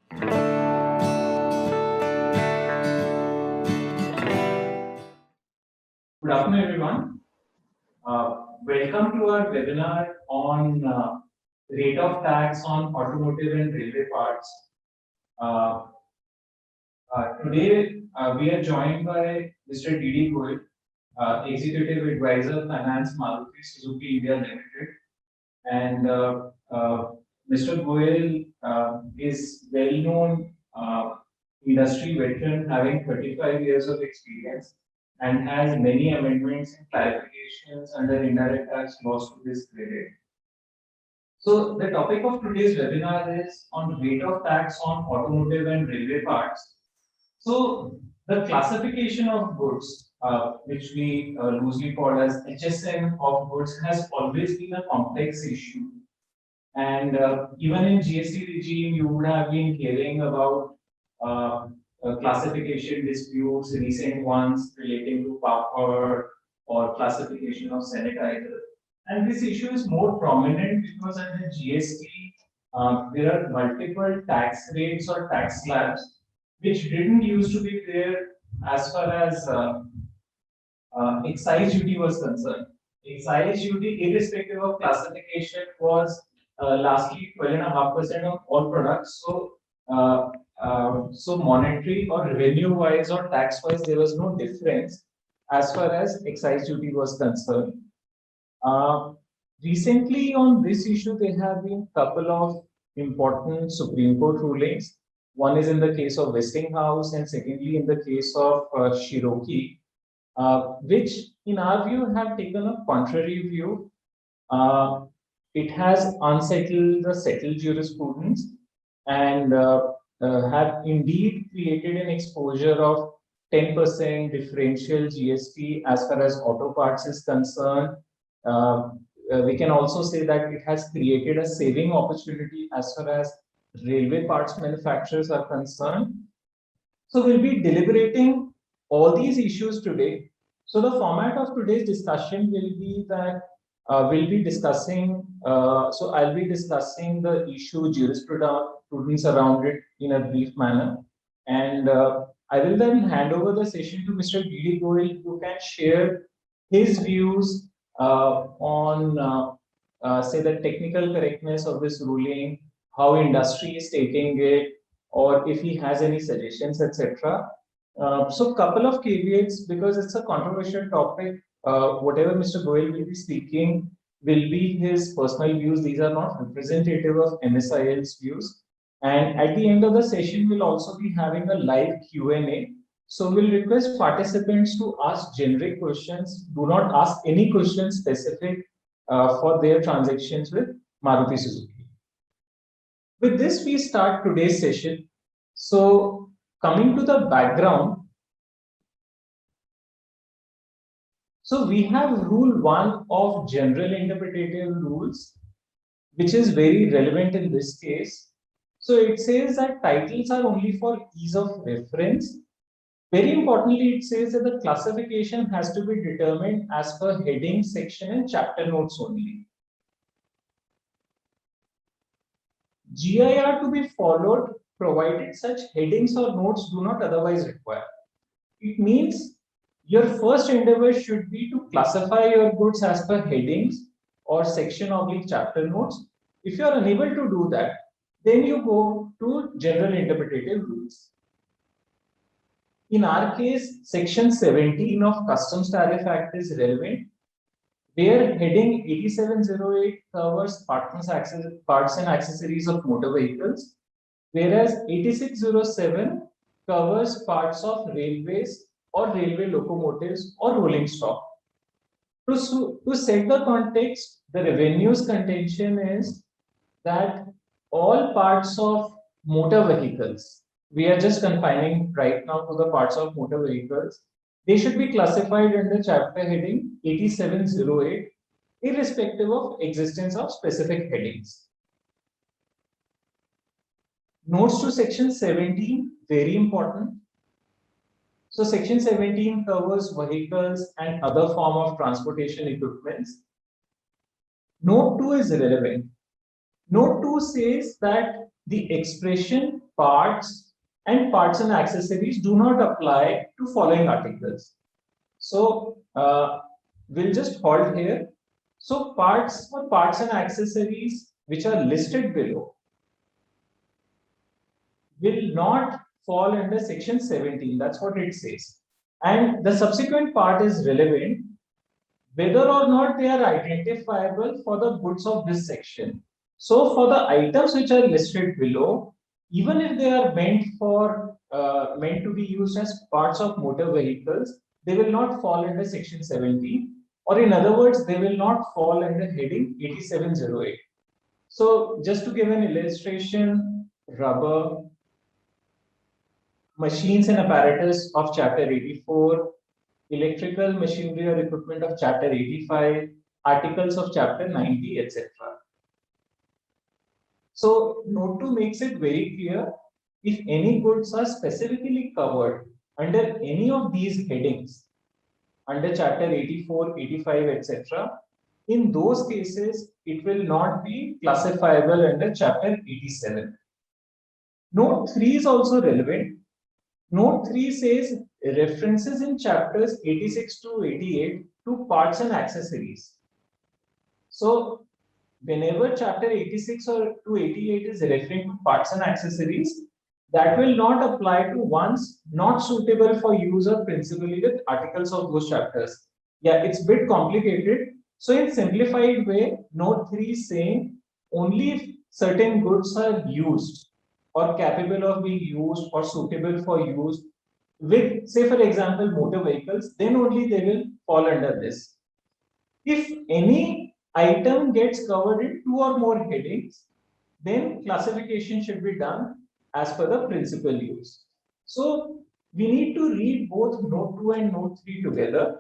Good afternoon, everyone. Welcome to our webinar on rate of tax on automotive and railway parts. Uh, Today, we are joined by Mr. D.D. Goyal, Executive Advisor, Finance, Maruti Suzuki India Limited. And Mr. Goyal is well-known industry veteran, having 35 years of experience, and has many amendments and clarifications under indirect tax laws to his credit. So the topic of today's webinar is on rate of tax on automotive and railway parts. So the classification of goods, which we loosely call as HSN of goods, has always been a complex issue. And even in GST regime, you would have been hearing about classification disputes, recent ones relating to papad or classification of sanitizer. And this issue is more prominent because under GST, there are multiple tax rates or tax slabs, which didn't used to be there as far as excise duty was concerned. Excise duty, irrespective of classification, was lastly 12.5% of all products. So monetary or revenue-wise or tax-wise, there was no difference as far as excise duty was concerned. Recently, on this issue, there have been a couple of important Supreme Court rulings. One is in the case of Westinghouse, and secondly, in the case of Cherokee, which, in our view, have taken a contrary view. It has unsettled the settled jurisprudence and have indeed created an exposure of 10% differential GST as far as auto parts is concerned. We can also say that it has created a saving opportunity as far as railway parts manufacturers are concerned. So we'll be deliberating all these issues today. So the format of today's discussion will be that we'll be discussing, so I'll be discussing the issue jurisprudence around it in a brief manner. And I will then hand over the session to Mr. D.D. Goyal, who can share his views on, say, the technical correctness of this ruling, how industry is taking it, or if he has any suggestions, etc. So couple of caveats, because it's a controversial topic. Whatever Mr. Goyal will be speaking will be his personal views. These are not representative of MSIL's views. And at the end of the session, we'll also be having a live Q&A. So we'll request participants to ask generic questions. Do not ask any questions specific for their transactions with Maruti Suzuki. With this, we start today's session. So coming to the background, so we have rule 1 of general interpretative rules, which is very relevant in this case. So it says that titles are only for ease of reference. Very importantly, it says that the classification has to be determined as per heading, section, and chapter notes only. GIR to be followed provided such headings or notes do not otherwise require. It means your first endeavor should be to classify your goods as per headings or section oblique chapter notes. If you are unable to do that, then you go to general interpretative rules. In our case, section 17 of Customs Tariff Act is relevant, where heading 8708 covers parts and accessories of motor vehicles, whereas 8607 covers parts of railways or railway locomotives or rolling stock. To set the context, the revenues contention is that all parts of motor vehicles, we are just confining right now to the parts of motor vehicles, they should be classified under chapter heading 8708, irrespective of existence of specific headings. Notes to section 17, very important. So section 17 covers vehicles and other form of transportation equipments. Note 2 is relevant. Note 2 says that the expression parts and parts and accessories do not apply to following articles. So we'll just halt here. So parts or parts and accessories which are listed below will not fall under section 17. That's what it says. And the subsequent part is relevant whether or not they are identifiable for the goods of this section. So for the items which are listed below, even if they are meant to be used as parts of motor vehicles, they will not fall under section 17, or in other words, they will not fall under heading 8708. So just to give an illustration, rubber, machines and apparatus of chapter 84, electrical machinery or equipment of chapter 85, articles of chapter 90, etc. So note 2 makes it very clear, if any goods are specifically covered under any of these headings, under chapter 84, 85, etc., in those cases, it will not be classifiable under chapter 87. Note 3 is also relevant. Note 3 says references in chapters 86 to 88 to parts and accessories. So whenever chapter 86 or to 88 is referring to parts and accessories, that will not apply to ones not suitable for use or principally with articles of those chapters. Yeah, it's a bit complicated. So in simplified way, note 3 is saying only if certain goods are used or capable of being used or suitable for use with, say for example, motor vehicles, then only they will fall under this. If any item gets covered in 2 or more headings, then classification should be done as per the principal use. So we need to read both note 2 and note 3 together.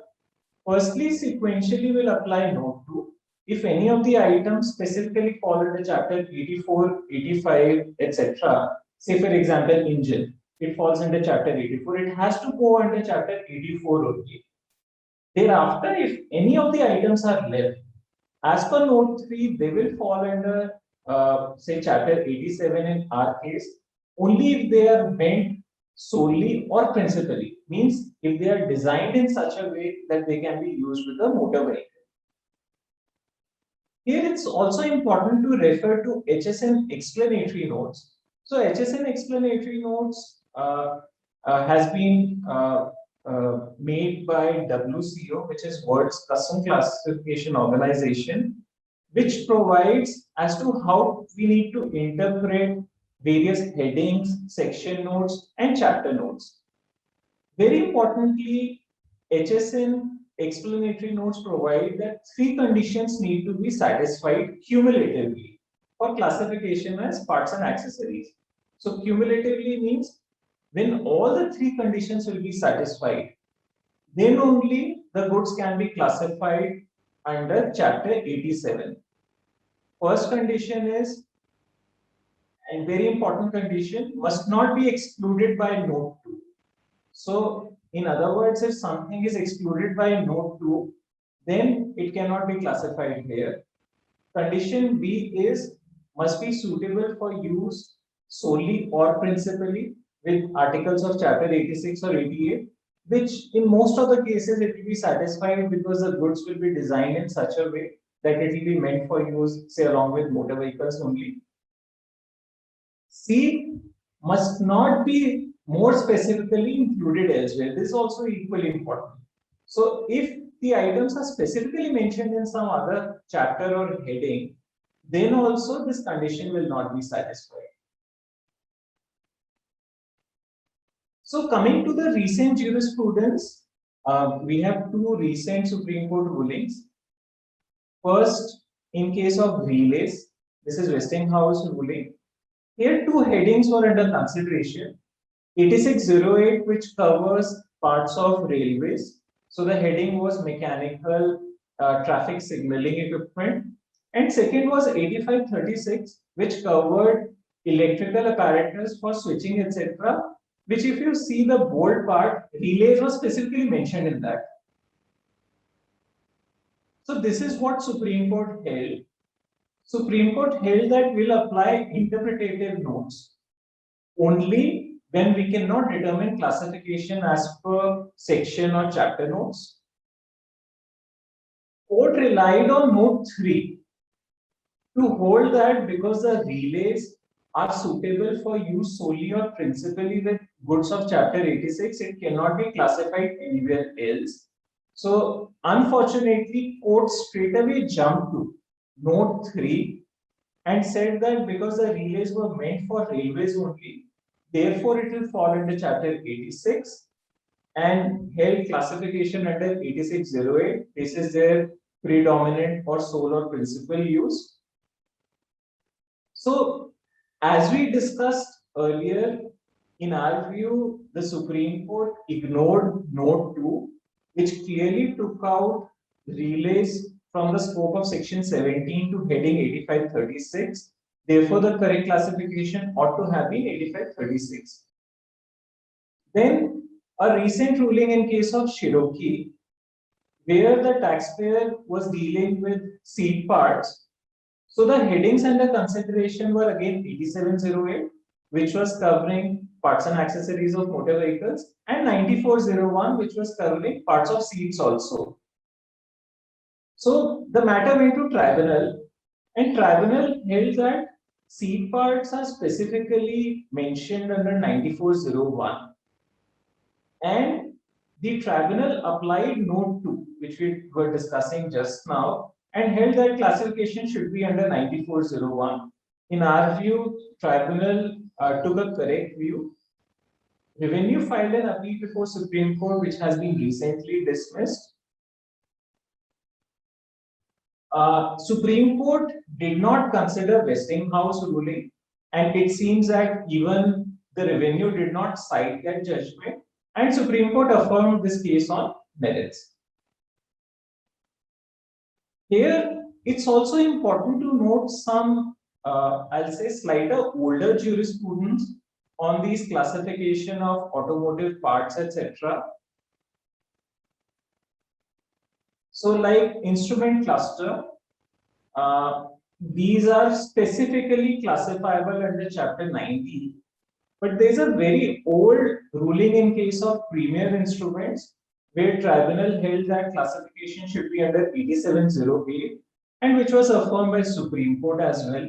Firstly, sequentially we'll apply note 2. If any of the items specifically fall under chapter 84, 85, etc., say for example engine, it falls under chapter 84, it has to go under chapter 84 only. Thereafter, if any of the items are left, as per note 3, they will fall under say chapter 87 in our case, only if they are meant solely or principally, means if they are designed in such a way that they can be used with a motor vehicle. Here it's also important to refer to HSN explanatory notes. So HSN explanatory notes has been made by WCO, which is World's Custom Classification Organization, which provides as to how we need to interpret various headings, section notes, and chapter notes. Very importantly, HSN explanatory notes provide that 3 conditions need to be satisfied cumulatively for classification as parts and accessories. So cumulatively means when all the 3 conditions will be satisfied, then only the goods can be classified under chapter 87. First condition is, and very important condition, must not be excluded by note 2. So in other words, if something is excluded by note 2, then it cannot be classified here. Condition B is must be suitable for use solely or principally with articles of chapter 86 or 88, which in most of the cases it will be satisfied because the goods will be designed in such a way that it will be meant for use, say, along with motor vehicles only. C must not be more specifically included elsewhere. This is also equally important. So if the items are specifically mentioned in some other chapter or heading, then also this condition will not be satisfied. So coming to the recent jurisprudence, we have 2 recent Supreme Court rulings. First, in case of relays, this is Westinghouse ruling. Here 2 headings were under consideration. 8608, which covers parts of railways. So the heading was mechanical traffic signaling equipment. And second was 8536, which covered electrical apparatus for switching, etc. Which if you see the bold part, relays was specifically mentioned in that. So this is what Supreme Court held. Supreme Court held that will apply interpretative notes. only when we cannot determine classification as per section or chapter notes. Court relied on note 3 to hold that because the relays are suitable for use solely or principally with goods of chapter 86, it cannot be classified anywhere else. So unfortunately, court straight away jumped to note 3 and said that because the relays were meant for railways only, therefore it will fall under chapter 86 and held classification under 8608. This is their predominant or sole or principal use. So, as we discussed earlier, in our view, the Supreme Court ignored Note 2, which clearly took out relays from the scope of Section 17 to heading 8536. Therefore, the correct classification ought to have been 8536. Then, a recent ruling in case of Cherokee, where the taxpayer was dealing with seat parts. So the headings under consideration were again 8708, which was covering parts and accessories of motor vehicles, and 9401, which was covering parts of seats also. So the matter went to tribunal, and tribunal held that seat parts are specifically mentioned under 9401. And the tribunal applied note 2, which we were discussing just now, and held that classification should be under 9401. In our view, tribunal took a correct view. Revenue filed an appeal before Supreme Court, which has been recently dismissed. Supreme Court did not consider Westinghouse ruling, and it seems that even the revenue did not cite that judgment, and Supreme Court affirmed this case on merits. Here, it's also important to note some, I'll say, slightly older jurisprudence on these classification of automotive parts, etc. So, like instrument cluster, these are specifically classifiable under Chapter 90. But there's a very old ruling in case of premier instruments where tribunal held that classification should be under 8708 and which was affirmed by Supreme Court as well.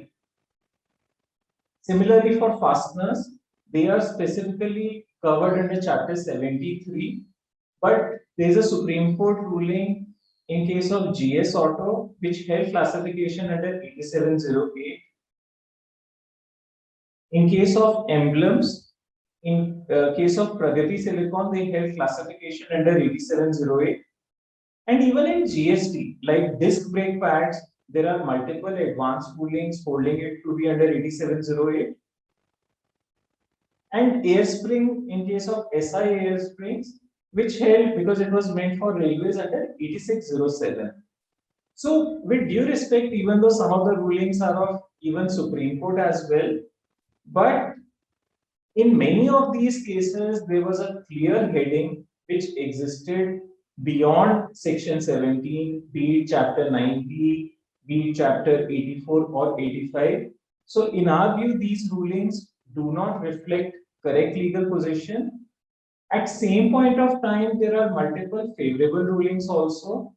Similarly, for fasteners, they are specifically covered under Chapter 73, but there is a Supreme Court ruling in case of GS Auto, which held classification under 8708. In case of emblems, in case of Pragati Silicon, they held classification under 8708. And even in GST, like disc brake pads, there are multiple advanced rulings holding it to be under 8708. And air spring, in case of SI air springs, which held because it was meant for railways under 8607. So, with due respect, even though some of the rulings are of even Supreme Court as well, but in many of these cases, there was a clear heading which existed beyond Section 17, be it Chapter 90, be it Chapter 84 or 85. So, in our view, these rulings do not reflect correct legal position. At same point of time, there are multiple favorable rulings also,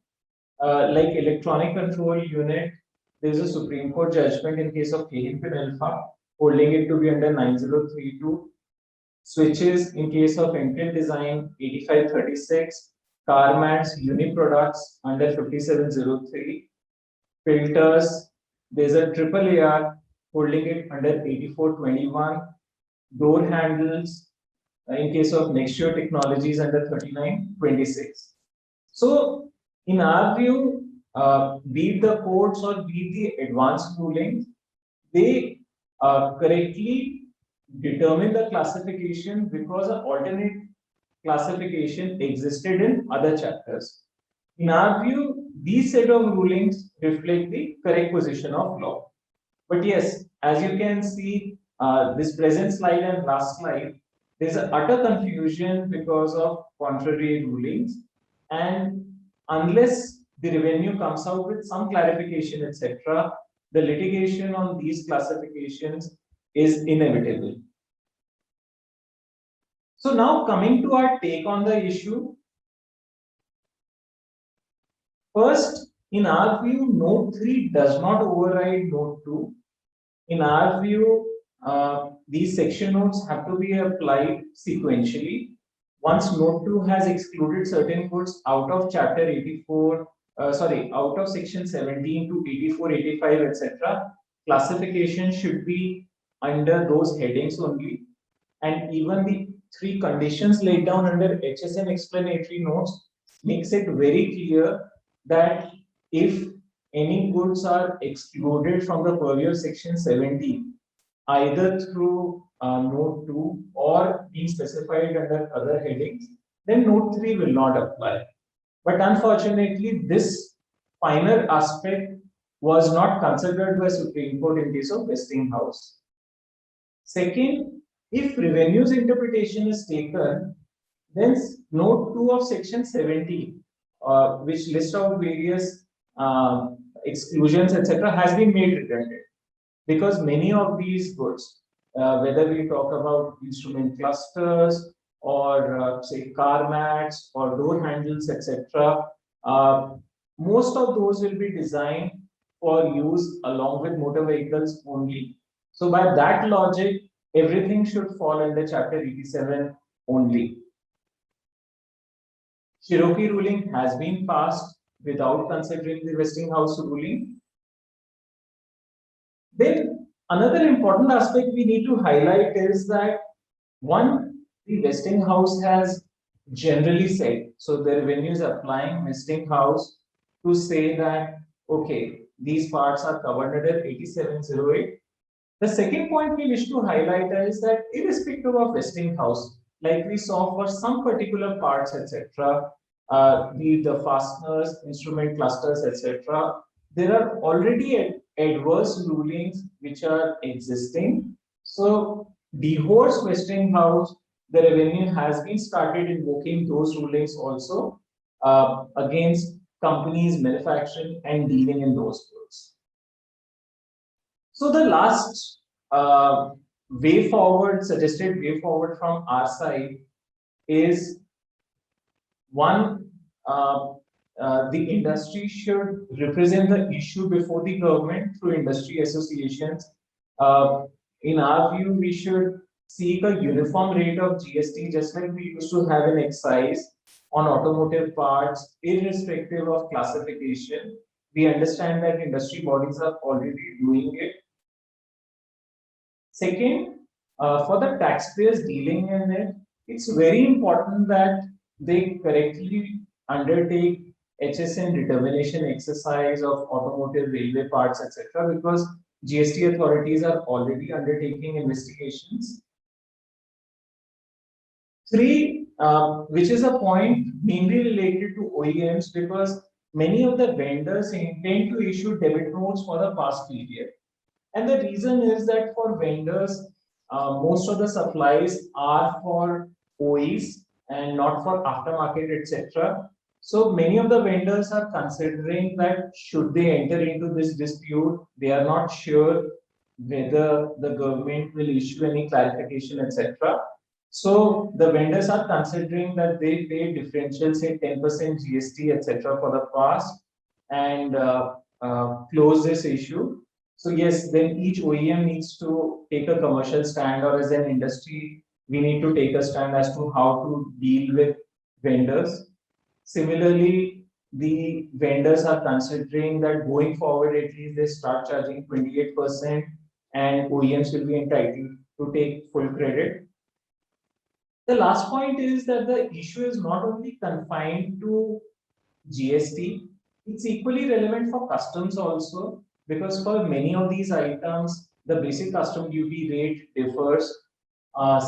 like electronic control unit. There is a Supreme Court judgment in case of Kingpin Alpha, holding it to be under 9032. Switches in case of Intel Design 8536. Car mats, Uniproducts under 5703. Filters, there's a triple AR holding it under 8421. Door handles in case of Nextio Technologies under 3926. So, in our view, be it the courts or be it the advanced rulings, they correctly determine the classification because an alternate classification existed in other chapters. In our view, these set of rulings reflect the correct position of law. But yes, as you can see, this present slide and last slide, there's an utter confusion because of contrary rulings. And unless the revenue comes out with some clarification, etc., the litigation on these classifications is inevitable. So now coming to our take on the issue. First, in our view, Note 3 does not override Note 2. In our view, these section notes have to be applied sequentially. Once Note 2 has excluded certain goods out of Chapter 84, out of Section 17 to 84, 85, etc., classification should be under those headings only. And even the three conditions laid down under HSM explanatory notes makes it very clear that if any goods are excluded from the purview of Section 17, either through Note 2 or being specified under other headings, then Note 3 will not apply. But unfortunately, this finer aspect was not considered by Supreme Court in case of Westinghouse. Second, if revenues interpretation is taken, then Note 2 of Section 17, which lists out various exclusions, etc., has been made redundant because many of these goods, whether we talk about instrument clusters or say car mats or door handles, etc., most of those will be designed for use along with motor vehicles only. So by that logic, everything should fall under Chapter 87 only. Cherokee ruling has been passed without considering the Westinghouse ruling. Then another important aspect we need to highlight is that one, the Westinghouse has generally said, so the revenue is applying Westinghouse to say that, okay, these parts are covered under 8708. The second point we wish to highlight is that irrespective of Westinghouse, like we saw for some particular parts, etc., the fasteners, instrument clusters, etc., there are already adverse rulings which are existing. So, DeHorst Westinghouse, the revenue has been started invoking those rulings also against companies manufacturing and dealing in those goods. So the last way forward, suggested way forward from our side is one, the industry should represent the issue before the government through industry associations. In our view, we should seek a uniform rate of GST, just like we used to have an excise on automotive parts, irrespective of classification. We understand that industry bodies are already doing it. Second, for the taxpayers dealing in it, it's very important that they correctly undertake HSN determination exercise of automotive railway parts, etc., because GST authorities are already undertaking investigations. Three, which is a point mainly related to OEMs, because many of the vendors intend to issue debit notes for the past period. And the reason is that for vendors, most of the supplies are for OEs and not for aftermarket, etc. So many of the vendors are considering that should they enter into this dispute, they are not sure whether the government will issue any clarification, etc. So the vendors are considering that they pay differential, say 10% GST, etc. for the past and close this issue. So yes, then each OEM needs to take a commercial stand, or as an industry, we need to take a stand as to how to deal with vendors. Similarly, the vendors are considering that going forward, at least they start charging 28% and OEMs will be entitled to take full credit. The last point is that the issue is not only confined to GST, it's equally relevant for customs also, because for many of these items, the basic custom duty rate differs.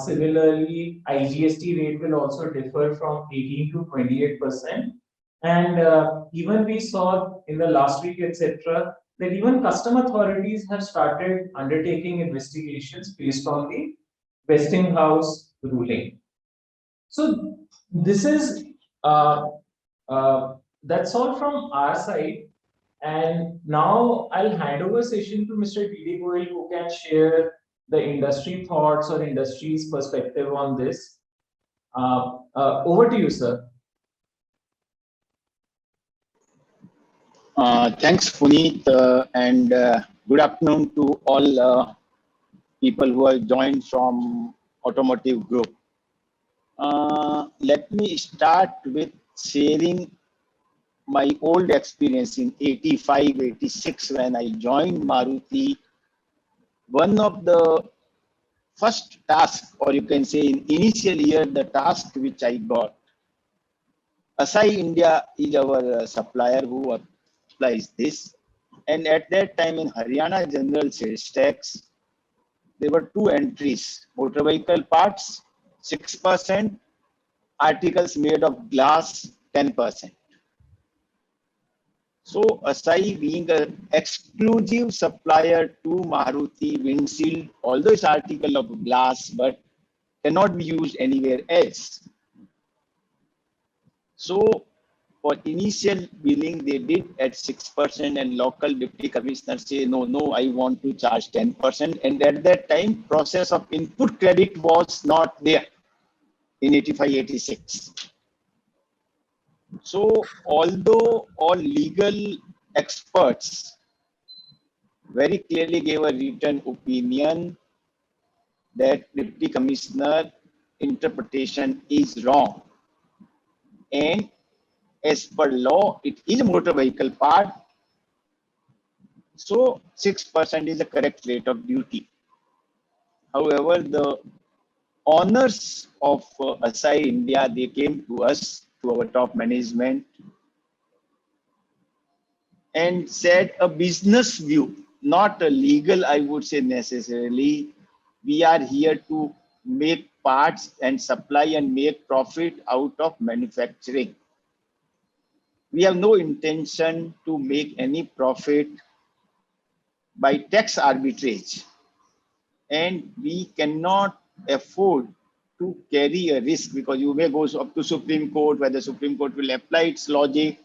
Similarly, IGST rate will also differ from 18 to 28%. And even we saw in the last week, etc., that even custom authorities have started undertaking investigations based on the Westinghouse ruling. So this is that's all from our side. And now I'll hand over session to Mr. D.D. Goyal, who can share the industry thoughts or industry's perspective on this. Over to you, sir. Thanks, Puneet, and good afternoon to all people who have joined from Automotive Group. Let me start with sharing my old experience in 85, 86 when I joined Maruti. One of the first tasks, or you can say in initial year, the task which I got, Asai India is our supplier who applies this. And at that time in Haryana General Sales Tax, there were two entries, motor vehicle parts, 6%, articles made of glass, 10%. So Asai being an exclusive supplier to Maruti windshield, although it's article of glass, but cannot be used anywhere else. So for initial billing, they did at 6%, and local deputy commissioner say, no, I want to charge 10%. And at that time, process of input credit was not there in 85, 86. So although all legal experts very clearly gave a written opinion that deputy commissioner interpretation is wrong, and as per law, it is a motor vehicle part. So 6% is the correct rate of duty. However, the owners of Asai India, they came to us, to our top management, and said a business view, not a legal, I would say necessarily. We are here to make parts and supply and make profit out of manufacturing. We have no intention to make any profit by tax arbitrage, and we cannot afford to carry a risk, because you may go up to Supreme Court, whether Supreme Court will apply its logic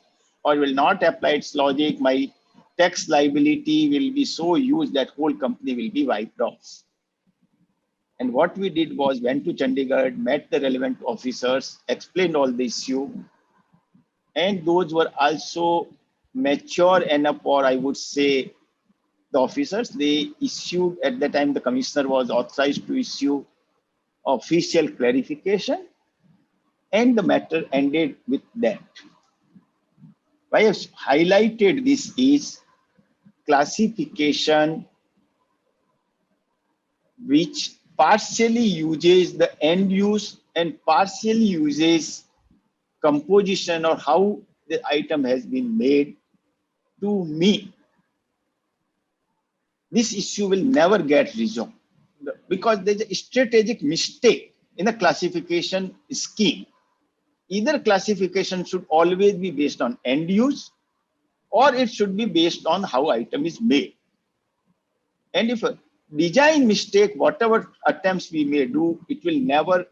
or will not apply its logic. My tax liability will be so huge that whole company will be wiped off. And what we did was went to Chandigarh, met the relevant officers, explained all the issue, and those were also mature enough, or I would say the officers, they issued, at the time the commissioner was authorized to issue official clarification, and the matter ended with that. Why I have highlighted this is classification which partially uses the end use and partially uses composition or how the item has been made. To me, this issue will never get resolved because there's a strategic mistake in the classification scheme. Either classification should always be based on end use, or it should be based on how item is made. And if a design mistake, whatever attempts we may do, it will never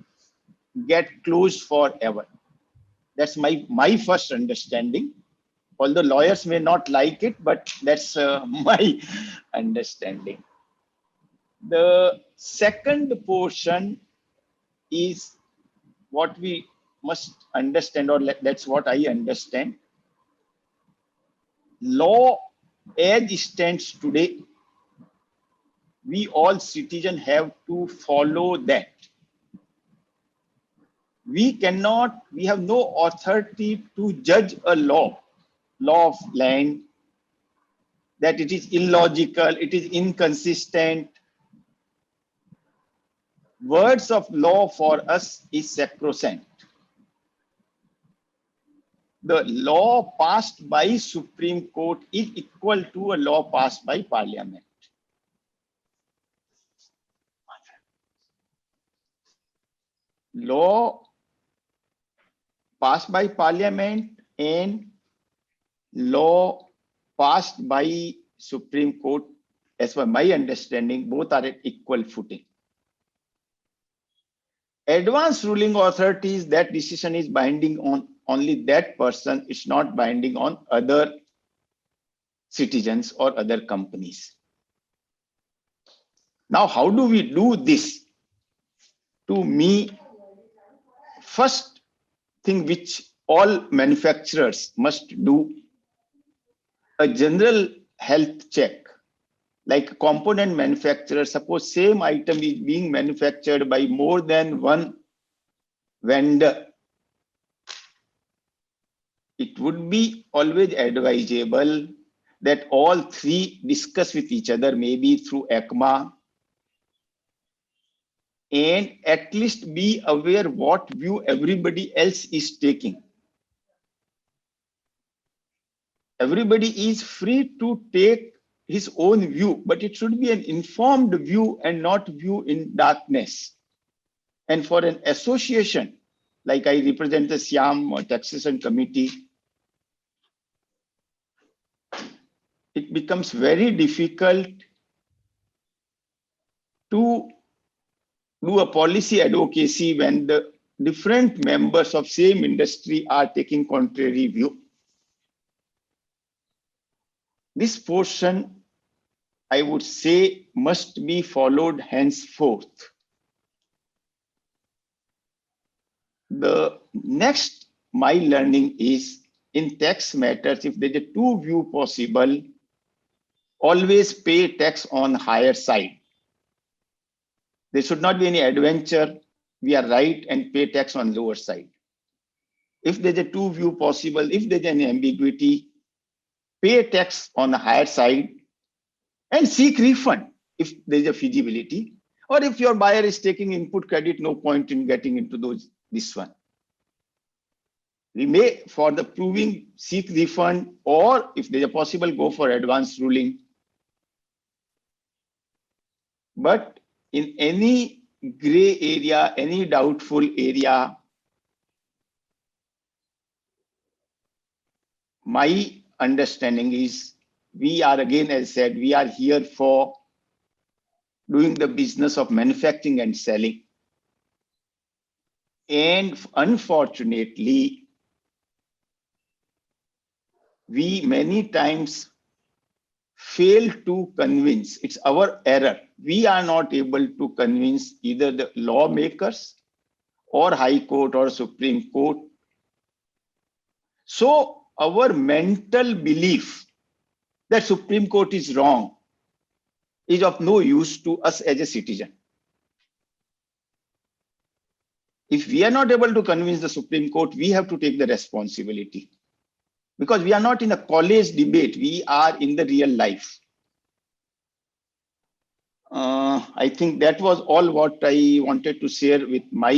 get closed forever. That's my first understanding. Although lawyers may not like it, but that's my understanding. The second portion is what we must understand, or that's what I understand. Law as it stands today, we all citizens have to follow that. We have no authority to judge a law of land, that it is illogical, it is inconsistent. Words of law for us is sacrosanct. The law passed by Supreme Court is equal to a law passed by Parliament. Law passed by Parliament and law passed by Supreme Court, as per my understanding, both are at equal footing. Advanced ruling authorities, that decision is binding on only that person, it's not binding on other citizens or other companies. Now, how do we do this? To me, first thing which all manufacturers must do, a general health check. Like component manufacturer, suppose same item is being manufactured by more than one vendor, it would be always advisable that all three discuss with each other, maybe through ECMA, and at least be aware what view everybody else is taking. Everybody is free to take his own view, but it should be an informed view and not view in darkness. And for an association, like I represent the Siam Taxation Committee, it becomes very difficult to do a policy advocacy when the different members of same industry are taking contrary view. This portion, I would say, must be followed henceforth. The next my learning is in tax matters, if there's a two view possible, always pay tax on higher side. There should not be any adventure. We are right and pay tax on lower side. If there's a two view possible, if there's any ambiguity, pay tax on the higher side and seek refund if there's a feasibility. Or if your buyer is taking input credit, no point in getting into this one. We may, for the proving, seek refund, or if there's a possible, go for advance ruling. But in any gray area, any doubtful area, my understanding is we are, again, as I said, we are here for doing the business of manufacturing and selling. And unfortunately, we many times fail to convince. It's our error. We are not able to convince either the lawmakers or High Court or Supreme Court. So our mental belief that Supreme Court is wrong is of no use to us as a citizen. If we are not able to convince the Supreme Court, we have to take the responsibility. Because we are not in a college debate, we are in the real life. I think that was all what I wanted to share with my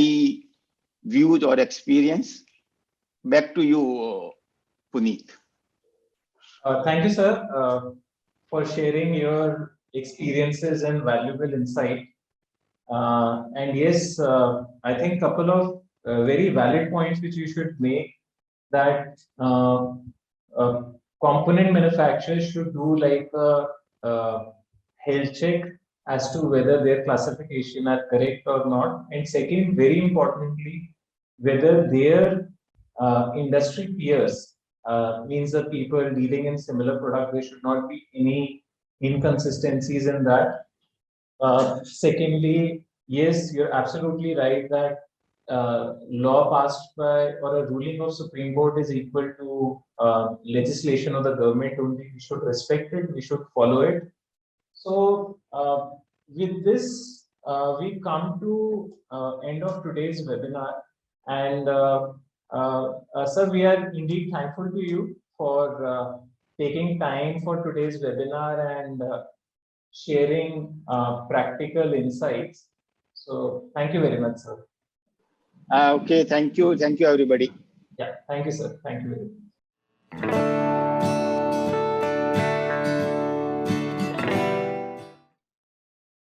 views or experience. Back to you, Puneet. Thank you, sir, for sharing your experiences and valuable insight. And yes, I think a couple of very valid points which you should make, that component manufacturers should do like a health check as to whether their classification are correct or not. And second, very importantly, whether their industry peers, means the people dealing in similar product, there should not be any inconsistencies in that. Secondly, yes, you're absolutely right that law passed by or a ruling of Supreme Court is equal to legislation of the government only. We should respect it, we should follow it. So with this, we come to end of today's webinar. And sir, we are indeed thankful to you for taking time for today's webinar and sharing practical insights. So thank you very much, sir. Okay, thank you. Thank you, everybody. Yeah, thank you, sir. Thank you very much.